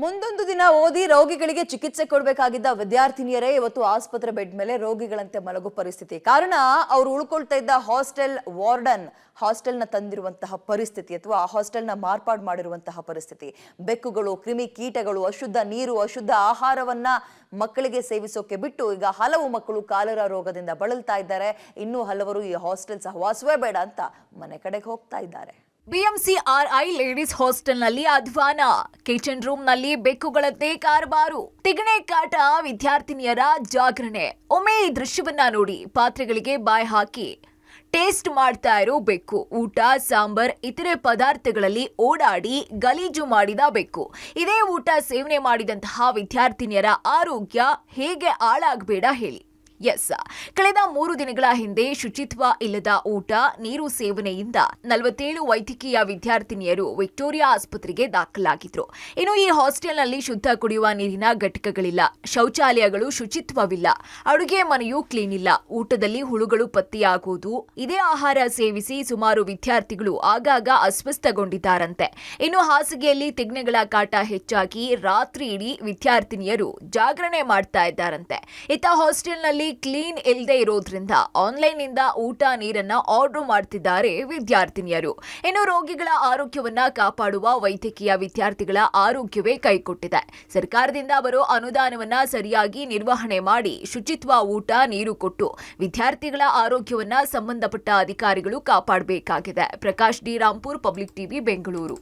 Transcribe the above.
ಮುಂದೊಂದು ದಿನ ಓದಿ ರೋಗಿಗಳಿಗೆ ಚಿಕಿತ್ಸೆ ಕೊಡಬೇಕಾಗಿದ್ದ ವಿದ್ಯಾರ್ಥಿನಿಯರೇ ಇವತ್ತು ಆಸ್ಪತ್ರೆ ಬೆಡ್ ಮೇಲೆ ರೋಗಿಗಳಂತೆ ಮಲಗೋ ಪರಿಸ್ಥಿತಿ. ಕಾರಣ ಅವರು ಉಳ್ಕೊಳ್ತಾ ಇದ್ದ ಹಾಸ್ಟೆಲ್ ವಾರ್ಡನ್ ಹಾಸ್ಟೆಲ್ನ ತಂದಿರುವಂತಹ ಪರಿಸ್ಥಿತಿ ಅಥವಾ ಹಾಸ್ಟೆಲ್ನ ಮಾರ್ಪಾಡು ಮಾಡಿರುವಂತಹ ಪರಿಸ್ಥಿತಿ. ಬೆಕ್ಕುಗಳು, ಕ್ರಿಮಿ ಕೀಟಗಳು, ಅಶುದ್ಧ ನೀರು, ಅಶುದ್ಧ ಆಹಾರವನ್ನ ಮಕ್ಕಳಿಗೆ ಸೇವಿಸೋಕೆ ಬಿಟ್ಟು ಈಗ ಹಲವು ಮಕ್ಕಳು ಕಾಲರಾ ರೋಗದಿಂದ ಬಳಲ್ತಾ ಇದ್ದಾರೆ. ಇನ್ನೂ ಹಲವರು ಈ ಹಾಸ್ಟೆಲ್ ಸಹವಾಸವೇ ಬೇಡ ಅಂತ ಮನೆ ಕಡೆಗೆ ಹೋಗ್ತಾ ಇದ್ದಾರೆ. BMCRI ಲೇಡೀಸ್ ಹಾಸ್ಟೆಲ್ನಲ್ಲಿ ಅಧ್ವಾನ, ಕಿಚನ್ ರೂಮ್ನಲ್ಲಿ ಬೆಕ್ಕುಗಳದ್ದೇ ಕಾರಬಾರು, ತಿಗಣೆ ಕಾಟ, ವಿದ್ಯಾರ್ಥಿನಿಯರ ಜಾಗರಣೆ. ಒಮ್ಮೆ ಈ ದೃಶ್ಯವನ್ನ ನೋಡಿ, ಪಾತ್ರೆಗಳಿಗೆ ಬಾಯಿ ಹಾಕಿ ಟೇಸ್ಟ್ ಮಾಡ್ತಾ ಇರೋ ಬೆಕ್ಕು, ಊಟ, ಸಾಂಬಾರ್, ಇತರೆ ಪದಾರ್ಥಗಳಲ್ಲಿ ಓಡಾಡಿ ಗಲೀಜು ಮಾಡಿದ ಬೆಕ್ಕು. ಇದೇ ಊಟ ಸೇವನೆ ಮಾಡಿದಂತಹ ವಿದ್ಯಾರ್ಥಿನಿಯರ ಆರೋಗ್ಯ ಹೇಗೆ ಹಾಳಾಗಬೇಡ ಹೇಳಿ. ಕಳೆದ 3 ದಿನಗಳ ಹಿಂದೆ ಶುಚಿತ್ವ ಇಲ್ಲದ ಊಟ, ನೀರು ಸೇವನೆಯಿಂದ 47 ವೈದ್ಯಕೀಯ ವಿದ್ಯಾರ್ಥಿನಿಯರು ವಿಕ್ಟೋರಿಯಾ ಆಸ್ಪತ್ರೆಗೆ ದಾಖಲಾಗಿದ್ರು. ಇನ್ನು ಈ ಹಾಸ್ಟೆಲ್ನಲ್ಲಿ ಶುದ್ಧ ಕುಡಿಯುವ ನೀರಿನ ಘಟಕಗಳಿಲ್ಲ, ಶೌಚಾಲಯಗಳು ಶುಚಿತ್ವವಿಲ್ಲ, ಅಡುಗೆ ಮನೆಯೂ ಕ್ಲೀನ್ ಇಲ್ಲ, ಊಟದಲ್ಲಿ ಹುಳುಗಳು ಪತ್ತೆಯಾಗುವುದು. ಇದೇ ಆಹಾರ ಸೇವಿಸಿ ಸುಮಾರು ವಿದ್ಯಾರ್ಥಿಗಳು ಆಗಾಗ ಅಸ್ವಸ್ಥಗೊಂಡಿದ್ದಾರಂತೆ. ಇನ್ನು ಹಾಸಿಗೆಯಲ್ಲಿ ತಿಗ್ನೆಗಳ ಕಾಟ ಹೆಚ್ಚಾಗಿ ರಾತ್ರಿ ಇಡೀ ವಿದ್ಯಾರ್ಥಿನಿಯರು ಜಾಗರಣೆ ಮಾಡ್ತಾ ಇದ್ದಾರಂತೆ. ಇತ್ತ ಹಾಸ್ಟೆಲ್ನಲ್ಲಿ ಕ್ಲೀನ್ ಇಲ್ಲದೆ ಇರೋದ್ರಿಂದ ಆನ್ಲೈನ್ ನಿಂದ ಊಟ ನೀರನ್ನ ಆರ್ಡರ್ ಮಾಡ್ತಿದ್ದಾರೆ ವಿದ್ಯಾರ್ಥಿನಿಯರು. ಇನ್ನು ರೋಗಿಗಳ ಆರೋಗ್ಯವನ್ನ ಕಾಪಾಡುವ ವೈದ್ಯಕೀಯ ವಿದ್ಯಾರ್ಥಿಗಳ ಆರೋಗ್ಯವೇ ಕೈಕೊಟ್ಟಿದೆ. ಸರ್ಕಾರದಿಂದ ಅವರು ಅನುದಾನವನ್ನ ಸರಿಯಾಗಿ ನಿರ್ವಹಣೆ ಮಾಡಿ ಶುಚಿತ್ವ, ಊಟ, ನೀರು ಕೊಟ್ಟು ವಿದ್ಯಾರ್ಥಿಗಳ ಆರೋಗ್ಯವನ್ನ ಸಂಬಂಧಪಟ್ಟ ಅಧಿಕಾರಿಗಳು ಕಾಪಾಡಬೇಕಾಗಿದೆ. Prakash D Rampur, public TV, Bengaluru.